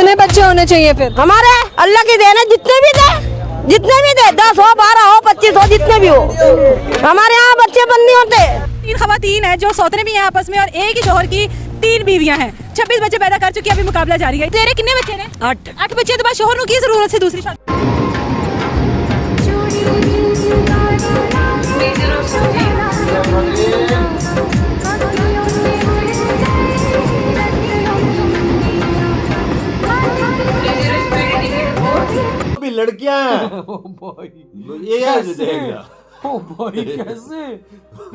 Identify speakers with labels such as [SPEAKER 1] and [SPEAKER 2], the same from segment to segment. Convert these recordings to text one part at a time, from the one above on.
[SPEAKER 1] कितने बच्चे होने चाहिए फिर?
[SPEAKER 2] हमारे अल्लाह की देन है, जितने भी दे 10 हो 12 हो 25 हो जितने भी हो, हमारे यहाँ बच्चे बंद नहीं होते।
[SPEAKER 3] 3 खवातीन है जो सौतने भी हैं आपस में और एक ही शोहर की 3 बीवियां हैं। 26 बच्चे पैदा कर चुकी है, अभी मुकाबला जारी है। तेरे कितने बच्चे ने? 8 बच्चे। तो बाद शोहर को की जरूरत है दूसरी शादी?
[SPEAKER 4] लड़कियां ये
[SPEAKER 5] ओ भाई कैसे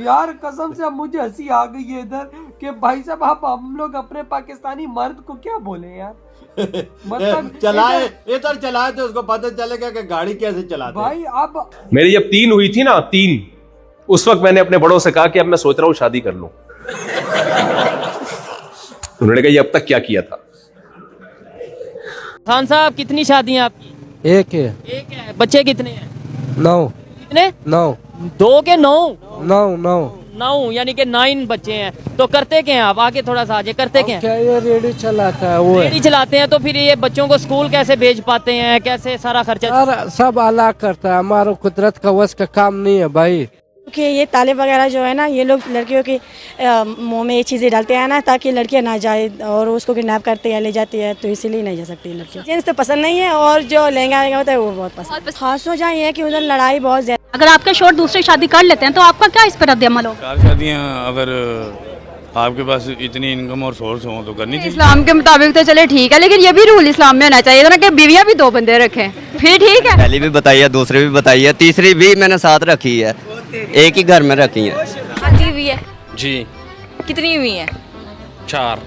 [SPEAKER 5] यार, कसम से अब मुझे हंसी आ गई है इधर कि भाई साहब आप हम लोग अपने पाकिस्तानी मर्द को क्या बोले यार। मतलब
[SPEAKER 4] चलाए इधर चलाए तो उसको पता चलेगा कि गाड़ी कैसे चलाते
[SPEAKER 5] भाई। अब
[SPEAKER 6] मेरी जब 3 हुई थी ना 3, उस वक्त मैंने अपने बड़ों से कहा कि अब मैं सोच रहा हूं शादी कर लूं। उन्होंने कहा ये अब तक क्या किया था।
[SPEAKER 7] खान साहब कितनी शादियां आपकी?
[SPEAKER 5] एक है।
[SPEAKER 7] एक है। बच्चे कितने हैं?
[SPEAKER 5] 9।
[SPEAKER 7] कितने?
[SPEAKER 5] 9।
[SPEAKER 7] 2 के 9?
[SPEAKER 5] 9
[SPEAKER 7] यानी कि 9 बच्चे हैं। तो करते क्या हैं आप? आगे थोड़ा सा आगे करते क्या हैं?
[SPEAKER 5] क्या ये रेडी चलाता है वो?
[SPEAKER 7] रेडी चलाते हैं। तो फिर ये बच्चों को स्कूल कैसे भेज पाते हैं? कैसे सारा खर्चा?
[SPEAKER 5] सब अल्लाह करता है, हमारा कुदरत का वश का काम नहीं है भाई।
[SPEAKER 2] कि ये ताले वगैरह जो है ना, ये लोग लड़कियों के मुंह में ये चीज़ें डालते हैं ना ताकि लड़कियां ना जाए और उसको किडनैप करते हैं ले जाती है, तो इसीलिए नहीं जा सकती लड़कियां। जींस तो पसंद नहीं है और जो लहंगा होता है वो बहुत पसंद। खास हो जाए है कि उधर लड़ाई बहुत ज्यादा।
[SPEAKER 8] अगर आपके शोर दूसरी शादी कर लेते हैं तो आपका क्या इस पर रद्द-ए-अमल हो?
[SPEAKER 9] 4 शादियाँ अगर आपके पास इतनी इनकम और सोर्स हो तो करनी चाहिए।
[SPEAKER 8] इस्लाम के मुताबिक तो चले ठीक है, लेकिन ये भी रूल इस्लाम में होना चाहिए ना कि बीवियां भी 2 बंदे रखें, फिर ठीक है।
[SPEAKER 10] पहली भी बताई है, दूसरी भी बताई है, तीसरी भी मैंने साथ रखी है, एक ही घर में रखी है।
[SPEAKER 8] शादी हुई है
[SPEAKER 9] जी।
[SPEAKER 8] कितनी हुई है?
[SPEAKER 9] 4।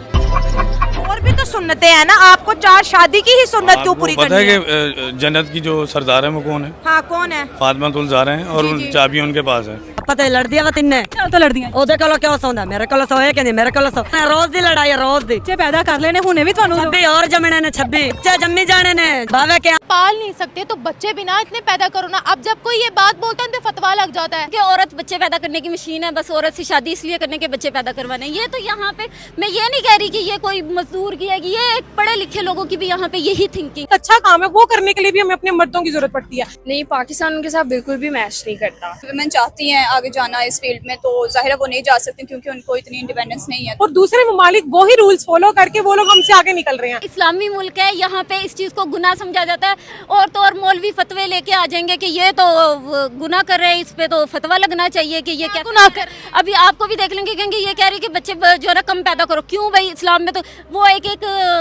[SPEAKER 2] और भी तो सुन्नतें हैं ना, आपको 4 शादी की ही सुन्नत क्यों पूरी
[SPEAKER 9] पता
[SPEAKER 2] करनी
[SPEAKER 9] है
[SPEAKER 2] है?
[SPEAKER 9] कि जन्नत की जो सरदार है वो कौन है?
[SPEAKER 2] हाँ कौन है?
[SPEAKER 9] फातिमा तुल ज़हरा हैं और चाबी उनके पास है।
[SPEAKER 2] पता है लड़ दिया तिन्ने
[SPEAKER 3] तो लड़ दियां।
[SPEAKER 2] ओदे कोलो क्या सौंदा, मेरे कोलो सौ है कि नहीं, मेरे कोलो सौ। रोज दी लड़ाई है, रोज दी।
[SPEAKER 3] बच्चे पैदा कर लेने हुने भी थानू
[SPEAKER 2] 26 और जमने ने 26 बच्चे जम्मी जाने ने भावे क्या
[SPEAKER 8] पाल नहीं सकते तो बच्चे बिना इतने पैदा करो ना। अब जब कोई ये बात बोलता है तो फतवा लग जाता है
[SPEAKER 11] कि औरत बच्चे पैदा करने की मशीन है, बस औरत से शादी इसलिए करने के बच्चे पैदा करवाने। ये तो यहाँ पे मैं ये नहीं कह रही कि ये कोई मजदूर की है, कि ये पढ़े लिखे लोगों की भी यहाँ पे यही थिंकिंग।
[SPEAKER 3] अच्छा काम है, वो करने के लिए भी हमें अपने मर्दों की जरूरत पड़ती है।
[SPEAKER 8] नहीं, पाकिस्तान उनके साथ बिल्कुल भी मैच नहीं करता।
[SPEAKER 11] वुमेन चाहती हैं आगे जाना इस फील्ड में, तो जाहिर है वो नहीं जा सकती क्योंकि उनको इतनी इंडिपेंडेंस नहीं है।
[SPEAKER 3] और दूसरे ममालिक वो ही रूल्स फॉलो करके वो लोग हमसे आगे निकल रहे हैं।
[SPEAKER 11] इस्लामी मुल्क है, यहाँ पे इस चीज को गुनाह समझा जाता है। और तो और मौलवी फतवे लेके आ जाएंगे कि ये तो गुनाह कर रहे हैं, इस पे तो फतवा लगना चाहिए कि ये क्या गुनाह कर। अभी आपको भी देख लेंगे, कहेंगे ये कह रही है कि बच्चे जो है कम पैदा करो। क्यों भाई, इस्लाम में तो वो एक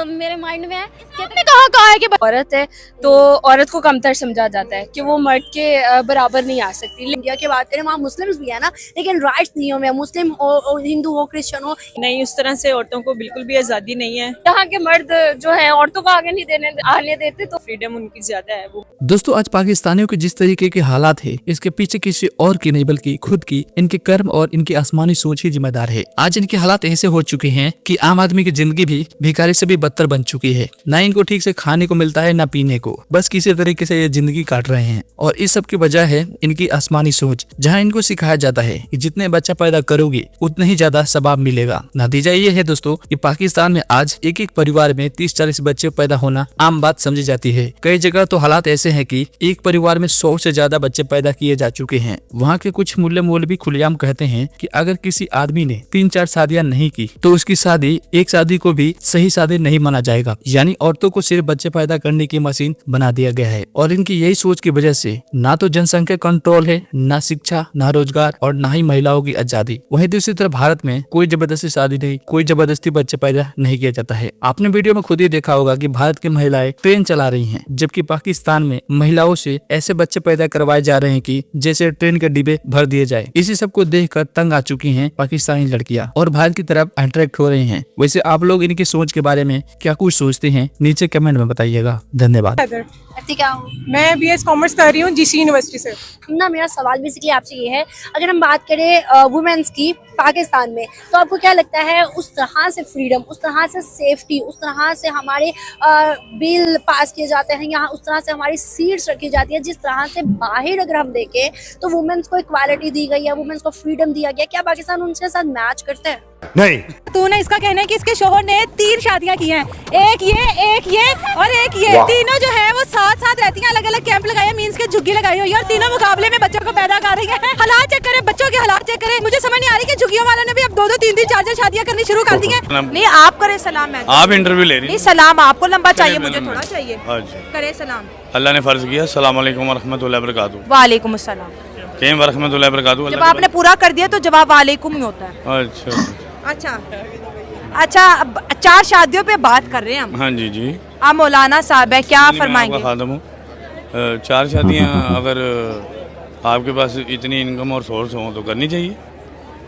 [SPEAKER 11] मेरे माइंड में है।
[SPEAKER 8] कहा है कि औरत है तो औरत को कमतर समझा जाता है कि वो मर्द के बराबर नहीं आ सकती।
[SPEAKER 11] इंडिया की बात करें, वहाँ मुस्लिम्स भी है ना, लेकिन राइट्स नहीं हो, मुस्लिम हो, हिंदू हो, क्रिश्चियन हो,
[SPEAKER 3] नहीं उस तरह से औरतों को बिल्कुल भी आजादी नहीं है।
[SPEAKER 8] यहाँ के मर्द जो है औरतों को आगे नहीं आने देते, तो
[SPEAKER 3] फ्रीडम उनकी ज्यादा है। वो
[SPEAKER 12] दोस्तों आज पाकिस्तानियों के जिस तरीके के हालात है, इसके पीछे किसी और की नहीं बल्कि खुद की इनके कर्म और इनकी आसमानी सोच ही जिम्मेदार है। आज इनके हालात ऐसे हो चुके हैं कि आम आदमी की जिंदगी भी भिखारी से भी बदतर बन चुकी है। ना इनको ठीक से खाने को मिलता है, ना पीने को, बस किसी तरीके से ये जिंदगी काट रहे हैं। और इस सब की वजह है इनकी आसमानी सोच, जहाँ इनको सिखाया जाता है कि जितने बच्चा पैदा करोगे उतना ही ज्यादा सवाब मिलेगा। नतीजा ये है दोस्तों कि पाकिस्तान में आज एक एक परिवार में 30-40 बच्चे पैदा होना आम बात समझी जाती है। कई जगह तो हालात ऐसे हैं कि एक परिवार में 100 से ज्यादा बच्चे पैदा किए जा चुके हैं। वहाँ के कुछ मूल्य मोल भी खुलेआम कहते हैं कि अगर किसी आदमी ने 3-4 शादियां नहीं की तो उसकी शादी एक शादी को भी सही शादी नहीं माना जाएगा। यानी औरतों को सिर्फ बच्चे पैदा करने की मशीन बना दिया गया है। और इनकी यही सोच की वजह से ना तो जनसंख्या कंट्रोल है, ना शिक्षा, ना रोजगार और ना ही महिलाओं की आजादी। वहीं दूसरी तरफ भारत में कोई जबरदस्ती शादी नहीं, कोई जबरदस्ती बच्चे पैदा नहीं किया जाता है। आपने वीडियो में खुद ही देखा होगा कि भारत की महिलाएं ट्रेन चला रही हैं, जबकि पाकिस्तान में महिलाओं से ऐसे बच्चे पैदा करवाए जा रहे हैं कि जैसे ट्रेन के डिब्बे भर दिए जाए। इसी सब को देखकर तंग आ चुकी हैं पाकिस्तानी लड़कियां और भारत की तरफ अट्रैक्ट हो रही हैं। वैसे आप लोग इनकी सोच के बारे में क्या कुछ सोचते हैं, नीचे कमेंट में बताइएगा। धन्यवाद।
[SPEAKER 3] मैं BS कॉमर्स कर रही हूँ GC यूनिवर्सिटी से।
[SPEAKER 11] ना मेरा सवाल बेसिकली आपसे ये है, अगर हम बात करें वुमेन्स की पाकिस्तान में, तो आपको क्या लगता है उस तरह से फ्रीडम, उस तरह से सेफ्टी, उस तरह से हमारे बिल पास किए जाते हैं, यहाँ उस तरह से हमारी सीट्स रखी जाती है, जिस तरह से बाहर अगर हम देखें तो वुमेन्स को इक्वालिटी दी गई है, वुमेन्स को फ्रीडम दिया गया, क्या पाकिस्तान उनके साथ मैच करते हैं?
[SPEAKER 4] नहीं।
[SPEAKER 3] तूने इसका कहना है कि इसके शोहर ने 3 शादियां की हैं, एक ये तीनों जो है वो साथ साथ रहती हैं, अलग अलग कैंप लगाए, मींस के झुग्गी लगाई हुई है और तीनों मुकाबले में बच्चों को पैदा कर रही है। हालात चेक करें, बच्चों के हालात चेक करें। मुझे समझ नहीं आ रही कि झुग्गियों वालों ने भी अब 2-2, 3-3, 4-4 शादियां करनी शुरू कर दी हैं।
[SPEAKER 2] नहीं, आप करें सलाम। मैं
[SPEAKER 9] आप इंटरव्यू ले रही
[SPEAKER 2] नहीं, सलाम आपको लंबा चाहिए, मुझे थोड़ा चाहिए।
[SPEAKER 9] अच्छा,
[SPEAKER 2] करे सलाम।
[SPEAKER 9] अल्लाह ने फर्ज किया अस्सलाम वालेकुम व रहमतुल्लाहि व बरकातहू।
[SPEAKER 2] वालेकुम अस्सलाम।
[SPEAKER 9] कहीं व रहमतुल्लाहि व बरकातहू।
[SPEAKER 2] जब आपने पूरा कर दिया तो जवाब वालेकुम ही होता है।
[SPEAKER 9] अच्छा,
[SPEAKER 2] अच्छा, अब 4 शादियों पे बात कर रहे हैं हम।
[SPEAKER 9] हाँ जी जी।
[SPEAKER 2] आप मौलाना साहब है, क्या फरमाएंगे?
[SPEAKER 9] खादम हूँ। 4 शादियाँ अगर आपके पास इतनी इनकम और सोर्स हो तो करनी चाहिए।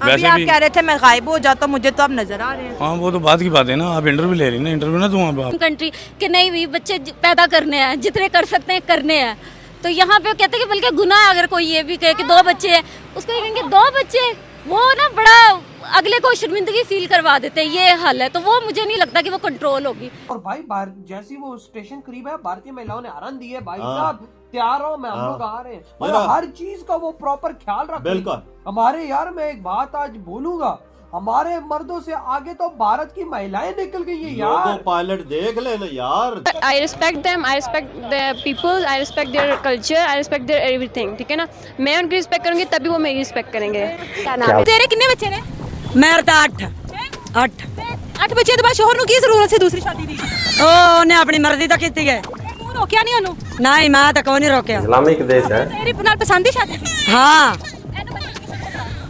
[SPEAKER 2] अभी आप कह रहे थे मैं गायब हो जाता हूँ, मुझे तो अब नजर आ रहे हैं।
[SPEAKER 9] हाँ, वो तो बात की बात है ना। आप इंटरव्यू ले रही ना, इंटरव्यू ना दूँ आप
[SPEAKER 8] कंट्री के नहीं भी बच्चे पैदा करने हैं, जितने कर सकते हैं करने हैं। तो यहाँ पे कहते हैं कि बल्कि गुनाह है अगर कोई ये भी कहे कि 2 बच्चे हैं, उसको ये कहेंगे 2 बच्चे, वो ना बड़ा अगले को शर्मिंदगी फील करवा देते हैं। ये हाल है, तो वो मुझे नहीं लगता कि वो कंट्रोल होगी।
[SPEAKER 5] और भाई जैसी वो स्टेशन करीब है, भारतीय महिलाओं ने आरन दी है, भाई साहब तैयार हो, मैं हम लोग आ रहे हैं और हर चीज का वो प्रॉपर ख्याल रख रहे हैं। हमारे यार, मैं एक बात आज बोलूंगा, हमारे मर्दों से आगे तो भारत की महिलाएं निकल गई है यार।
[SPEAKER 4] पायलट देख लेना यार।
[SPEAKER 8] I respect them, I respect the people, I respect their culture, I respect there everything. ठीक है ना, मैं उनकी रिस्पेक्ट करूंगी तभी वो मेरी रिस्पेक्ट करेंगे।
[SPEAKER 3] तेरे कितने बच्चे ने?
[SPEAKER 2] मेरे तो 8
[SPEAKER 3] बच्चे तो बाद शोहर ਨੂੰ ਕੀ ਜ਼ਰੂਰਤ ਸੀ दूसरी शादी ਦੀ?
[SPEAKER 2] ਉਹਨੇ ਆਪਣੀ ਮਰਜ਼ੀ ਤਾਂ ਕੀਤੀ ਹੈ।
[SPEAKER 3] ਤੂੰ ਰੋਕਿਆ ਨਹੀਂ ਉਹਨੂੰ?
[SPEAKER 2] नहीं, मैं तो कोई नहीं रोकया।
[SPEAKER 6] इस्लामिक देश है।
[SPEAKER 3] तेरी ਨਾਲ ਪਸੰਦ ਦੀ शादी थी?
[SPEAKER 2] हाँ,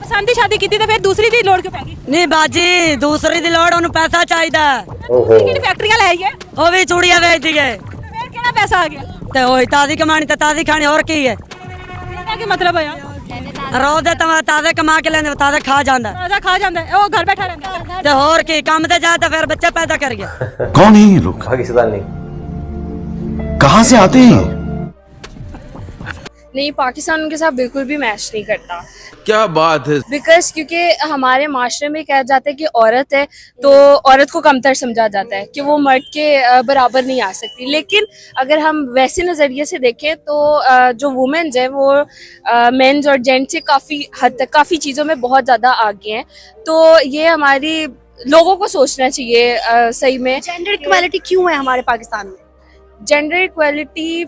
[SPEAKER 3] ਪਸੰਦ ਦੀ शादी ਕੀਤੀ ਤਾਂ ਫਿਰ ਦੂਸਰੀ ਦੀ ਲੋੜ ਕਿਉਂ ਪੈ ਗਈ?
[SPEAKER 2] नहीं बाजी, दूसरी दी लोड़ ਉਹਨੂੰ पैसा चाहिदा।
[SPEAKER 3] ਕਿਹੜੀ ਫੈਕਟਰੀਆਂ ਲੈ ਆਈ ਹੈ?
[SPEAKER 2] ਉਹ ਵੀ ਚੂੜੀਆਂ ਵੇਚਦੀ ਹੈ
[SPEAKER 3] ਫਿਰ ਕਿਹੜਾ ਪੈਸਾ ਆ ਗਿਆ?
[SPEAKER 2] ਤੇ ਹੋਈ ਤਾਜ਼ੀ ਕਮਾਣੀ ਤੇ ਤਾਜ਼ੀ ਖਾਣੀ, ਹੋਰ ਕੀ ਹੈ?
[SPEAKER 3] ਇਹਦਾ ਕੀ ਮਤਲਬ ਹੋਇਆ?
[SPEAKER 2] ਰੋਜ਼ ਦੇ ਤਾਜ਼ੇ ਕਮਾ ਕੇ ਲੈਂਦੇ, ਤਾਜ਼ਾ ਖਾ ਜਾਂਦਾ
[SPEAKER 3] ਤਾਜ਼ਾ ਖਾ ਜਾਂਦਾ ਹੈ, ਉਹ ਘਰ ਬੈਠਾ ਰਹਿੰਦਾ ਹੈ।
[SPEAKER 2] ਤੇ ਹੋਰ ਕੀ, ਕੰਮ ਤੇ ਜਾ ਤਾਂ ਫਿਰ ਬੱਚਾ ਪੈਦਾ ਕਰ ਗਿਆ।
[SPEAKER 6] कौन है ये लोग? पाकिस्तानी। कहाँ से आते हैं?
[SPEAKER 8] नहीं, पाकिस्तान उनके साथ बिल्कुल भी मैच नहीं करता।
[SPEAKER 6] क्या बात है।
[SPEAKER 8] बिकॉज क्योंकि हमारे माशरे में कहा जाता है कि औरत है तो औरत को कमतर समझा जाता है कि वो मर्द के बराबर नहीं आ सकती। लेकिन अगर हम वैसे नज़रिए से देखें तो जो वुमेन्स है वो मेंस और जेंट्स से काफ़ी हद तक काफ़ी चीज़ों में बहुत ज़्यादा आगे हैं। तो ये हमारी लोगों को सोचना चाहिए सही में।
[SPEAKER 11] जेंडर इक्वालिटी क्यों है हमारे पाकिस्तान में?
[SPEAKER 8] जेंडर इक्वालिटी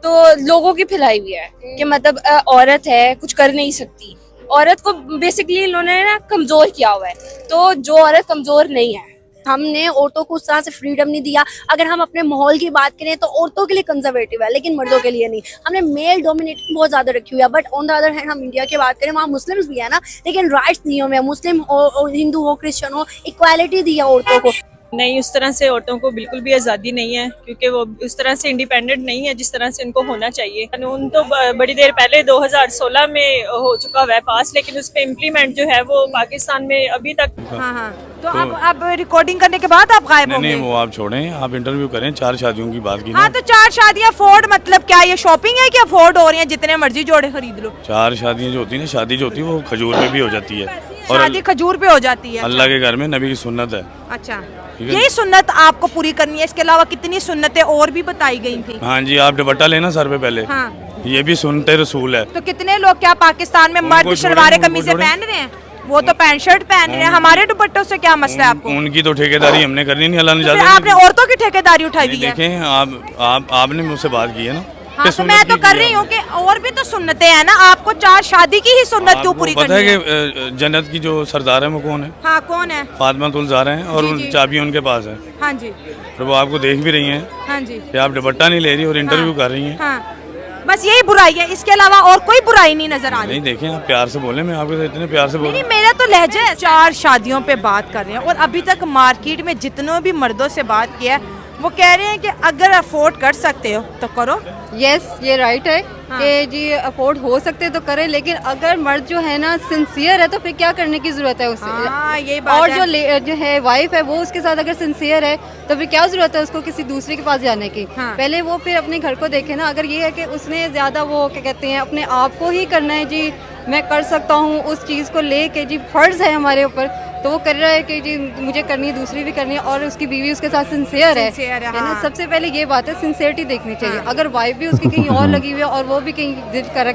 [SPEAKER 8] तो लोगों की फैलाई हुई है कि मतलब औरत है कुछ कर नहीं सकती। औरत को बेसिकली इन्होंने ना कमजोर किया हुआ है, तो जो औरत कमजोर नहीं है,
[SPEAKER 11] हमने औरतों को उस तरह से फ्रीडम नहीं दिया। अगर हम अपने माहौल की बात करें तो औरतों के लिए कंजर्वेटिव है, लेकिन मर्दों के लिए नहीं। हमने मेल डोमिनेटिंग बहुत ज्यादा रखी हुई है। But on the other hand हम इंडिया की बात करें, वहाँ मुस्लिम्स भी है ना, लेकिन राइट्स नहीं हो, मुस्लिम हो, हिंदू हो, क्रिश्चियन हो, इक्वालिटी दी है औरतों को।
[SPEAKER 1] नहीं, उस तरह से औरतों को बिल्कुल भी आज़ादी नहीं है, क्योंकि वो उस तरह से इंडिपेंडेंट नहीं है जिस तरह से उनको होना चाहिए। कानून तो बड़ी देर पहले 2016 में हो चुका हुआ है पास, लेकिन उस पर इम्प्लीमेंट जो है वो पाकिस्तान में अभी तक।
[SPEAKER 3] हाँ, तो अब रिकॉर्डिंग करने के बाद आप गायब होंगे?
[SPEAKER 9] नहीं, वो आप छोड़ें, आप इंटरव्यू करें। 4 शादियों की बात की।
[SPEAKER 3] हाँ, तो 4 शादियाँ अफोर्ड मतलब क्या ये शॉपिंग है कि अफोर्ड हो रही है? जितने मर्जी जोड़े खरीद लो।
[SPEAKER 9] 4 शादियाँ जो होती है ना, शादी जो होती है वो खजूर पे भी हो जाती है और
[SPEAKER 3] शादी खजूर पे हो जाती है।
[SPEAKER 9] अल्लाह के घर में नबी की सुन्नत है।
[SPEAKER 3] अच्छा, यही सुन्नत आपको पूरी करनी है, इसके अलावा कितनी सुन्नतें और भी बताई गई थी?
[SPEAKER 9] हाँ जी, आप दुपट्टा लेना सर पे पहले।
[SPEAKER 3] हाँ,
[SPEAKER 9] ये भी सुन्नते रसूल है।
[SPEAKER 3] तो कितने लोग क्या पाकिस्तान में मर्द शलवारे कमीजें पहन रहे हैं? वो तो पैंट शर्ट पहन रहे हैं। हमारे दुपट्टों से क्या मसला है आपको?
[SPEAKER 9] उनकी तो ठेकेदारी हमने करनी नहीं, अल्लाह ने
[SPEAKER 3] तो आपने औरतों की ठेकेदारी उठाई हुई है।
[SPEAKER 9] देखें, आपने मुझसे बात की है ना।
[SPEAKER 3] हाँ, तो मैं तो कर रही हूँ कि और भी तो सुन्नतें हैं ना, आपको 4 शादी की ही सुन्नत क्यों पूरी करनी है?
[SPEAKER 9] पता है कि जन्नत की जो सरदार है वो कौन है?
[SPEAKER 3] हाँ, कौन है?
[SPEAKER 9] फातिमा ज़हरा हैं और चाबी उनके पास है।
[SPEAKER 3] हाँ जी,
[SPEAKER 9] तो वो आपको देख भी रही हैं।
[SPEAKER 3] हाँ जी,
[SPEAKER 9] कि आप दुपट्टा नहीं ले रही और इंटरव्यू कर रही हैं।
[SPEAKER 3] हाँ, बस यही बुराई है, इसके अलावा और कोई बुराई नहीं नजर आ रही।
[SPEAKER 9] नहीं, देखें, आप प्यार से बोले, मैं आपके इतने प्यार से बोल।
[SPEAKER 3] नहीं, मेरा तो लहजा है। 4 शादियों पे बात कर रहे हैं और अभी तक मार्केट में जितनों भी मर्दों से बात किया है वो कह रहे हैं कि अगर अफोर्ड कर सकते हो तो करो।
[SPEAKER 2] यस, ये राइट है कि जी अफोर्ड हो सकते तो करें, लेकिन अगर मर्द जो है ना सिंसियर है तो फिर क्या करने की जरूरत है उसे?
[SPEAKER 3] हाँ, ये बात
[SPEAKER 2] और
[SPEAKER 3] है।
[SPEAKER 2] जो है वाइफ है वो उसके साथ अगर सिंसियर है तो फिर क्या जरूरत है उसको किसी दूसरे के पास जाने की?
[SPEAKER 3] हाँ।
[SPEAKER 2] पहले वो फिर अपने घर को देखे ना। अगर ये है कि उसने ज्यादा वो क्या कहते हैं अपने आप को ही करना है, जी मैं कर सकता हूँ उस चीज़ को लेके, जी फर्ज है हमारे ऊपर, तो वो कर रहा है कि जी मुझे करनी है, दूसरी भी करनी है और उसकी बीवी उसके साथ सिंसियर है ना।
[SPEAKER 3] हाँ।
[SPEAKER 2] सबसे पहले ये बात है, सिंसियरिटी देखनी चाहिए। अगर वाइफ भी उसकी कहीं और लगी हुई है और वो भी कहीं जिद कर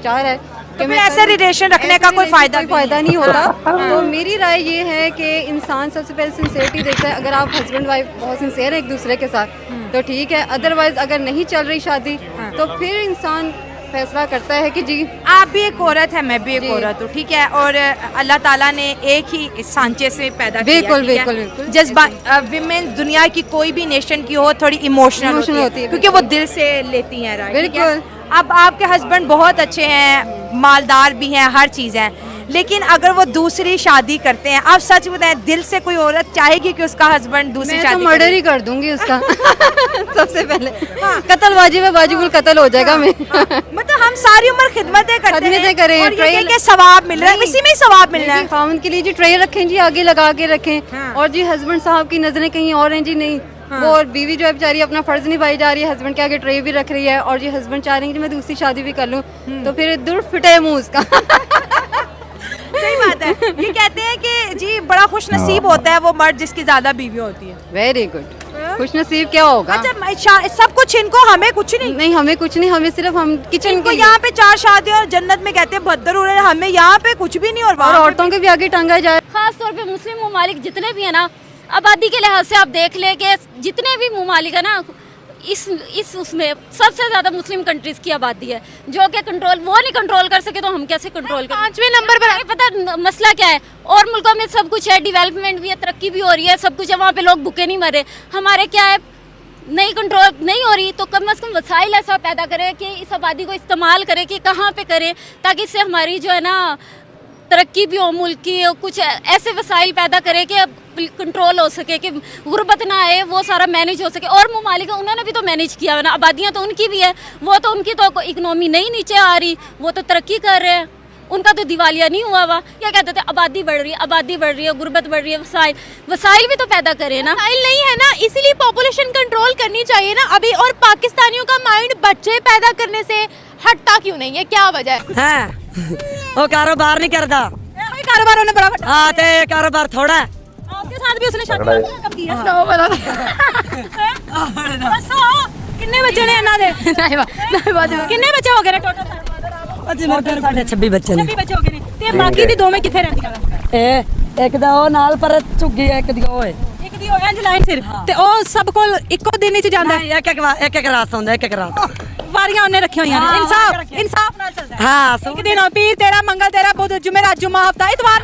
[SPEAKER 2] चाह रहा है
[SPEAKER 3] वाकई में
[SPEAKER 13] ऐसे रिलेशन रखने का कोई फायदा
[SPEAKER 3] नहीं होता। तो मेरी राय ये है कि इंसान सबसे पहले सिंसियरिटी देखता है। अगर आप हस्बैंड वाइफ बहुत सिंसियर है एक दूसरे के साथ तो ठीक है, अदरवाइज अगर नहीं चल रही शादी तो फिर इंसान फैसला करता है कि जी
[SPEAKER 13] आप भी एक औरत है, मैं भी एक औरत हूँ, ठीक है, और अल्लाह ताला ने एक ही सांचे से पैदा किया।
[SPEAKER 3] बिल्कुल बिल्कुल बिल्कुल।
[SPEAKER 13] जज्बा विमेन दुनिया की कोई भी नेशन की हो थोड़ी इमोशनल होती है क्योंकि वो दिल से लेती हैं, राइट?
[SPEAKER 3] बिल्कुल।
[SPEAKER 13] अब आपके हस्बैंड बहुत अच्छे हैं, मालदार भी हैं, हर चीज़ है, लेकिन अगर वो दूसरी शादी करते हैं, आप सच बताएं दिल से कोई औरत चाहेगी कि उसका हस्बैंड दूसरी
[SPEAKER 3] मैं
[SPEAKER 13] शादी
[SPEAKER 3] तो मर्डर ही कर दूंगी उसका सबसे पहले। कत्ल वाजिबुल कत्ल हो जाएगा। मैं
[SPEAKER 13] मतलब हम सारी उम्र खिदमतें करते हैं
[SPEAKER 3] करें,
[SPEAKER 13] और ये के सवाब मिल रहा है, इसी में ही सवाब मिल रहा है।
[SPEAKER 3] खामन के लिए जी ट्रे रखें जी, आगे लगा के रखें, और जी हस्बैंड साहब की नजरें कहीं और हैं जी, नहीं वो और बीवी जो है बेचारी अपना फर्ज निभाई जा रही है, हस्बैंड के आगे ट्रे भी रख रही है, और जी हस्बैंड चाह रहे हैं कि मैं दूसरी शादी भी कर लूं, तो फिर दूर फिटे मुंह उसका।
[SPEAKER 13] सही बात है। ये कहते हैं कि जी बड़ा खुश नसीब होता है वो मर्द जिसकी ज्यादा बीवी होती है।
[SPEAKER 3] Very good. खुश नसीब क्या होगा?
[SPEAKER 13] अच्छा सब कुछ इनको, हमें कुछ नहीं,
[SPEAKER 3] हमें कुछ नहीं, हमें सिर्फ हम किचन
[SPEAKER 13] को यहाँ पे 4 शादी और जन्नत में कहते हैं बदतर हो रहे हैं, हमें यहाँ पे कुछ भी नहीं, और
[SPEAKER 3] औरतों के भी आगे टांगा जाए।
[SPEAKER 11] खास तौर पे मुस्लिम ममालिक जितने भी है ना, आबादी के लिहाज से आप देख ले कि जितने भी ममालिक है ना, इस उसमें सबसे ज्यादा मुस्लिम कंट्रीज की आबादी है, जो कि कंट्रोल वो नहीं कंट्रोल कर सके तो हम कैसे कंट्रोल करें?
[SPEAKER 13] 5वें नंबर पर।
[SPEAKER 11] पता मसला क्या है, और मुल्कों में सब कुछ है, डेवलपमेंट भी है, तरक्की भी हो रही है, सब कुछ है, वहाँ पे लोग भूखे नहीं मरे। हमारे क्या है, नहीं कंट्रोल नहीं हो रही, तो कम से कम वसाइल ऐसा पैदा करें कि इस आबादी को इस्तेमाल करें कि कहाँ पे करें, ताकि इससे हमारी जो है ना तरक्की भी हो मुल्क की, कुछ ऐसे वसाइल पैदा करे कि कंट्रोल हो सके, कि गुर्बत ना आए, वो सारा मैनेज हो सके। और ममालिक उन्होंने भी तो मैनेज किया है ना, आबादियाँ तो उनकी भी है, वो तो उनकी तो इकनॉमी नहीं नीचे आ रही, वो तो तरक्की कर रहे हैं, उनका तो दिवालिया नहीं हुआ हुआ। क्या कहते थे, आबादी बढ़ रही है, गुर्बत बढ़ रही है, वसाइल भी तो पैदा करें ना।
[SPEAKER 3] वसाइल नहीं है ना, इसीलिए पॉपुलेशन कंट्रोल करनी चाहिए ना अभी। और पाकिस्तानियों का माइंड बच्चे पैदा करने से हटता क्यों नहीं है, क्या वजह है?
[SPEAKER 2] वो कारोबार नहीं करता,
[SPEAKER 3] कारोबार होने बराबर।
[SPEAKER 2] हाँ तो कारोबार थोड़ा है।
[SPEAKER 3] आपके साथ भी उसने शादी कब की है? कितने बच्चे ने ना दे? कितने बच्चे हो गए ने टोटल?
[SPEAKER 2] 26 बच्चे ने।
[SPEAKER 3] 26 बच्चे हो गए ने। ते बाकी दी दो में किथे रहंदी है?
[SPEAKER 2] एक दा ओ नाल पर झुग्गी, एक दी ओ है,
[SPEAKER 3] एक दी होया लाइन सिर ते ओ सब कोल इक्को दिन विच जांदा है?
[SPEAKER 2] एक रात होंदा, एक रात
[SPEAKER 3] वारियां उन्हें रखी हुई हैं। इंसाफ नाल चलदा है।
[SPEAKER 2] हाँ,
[SPEAKER 3] एक दिन पीर तेरा, मंगल तेरा, बुध जुमेरात, जुम्मा, हफ्ता, इतवार।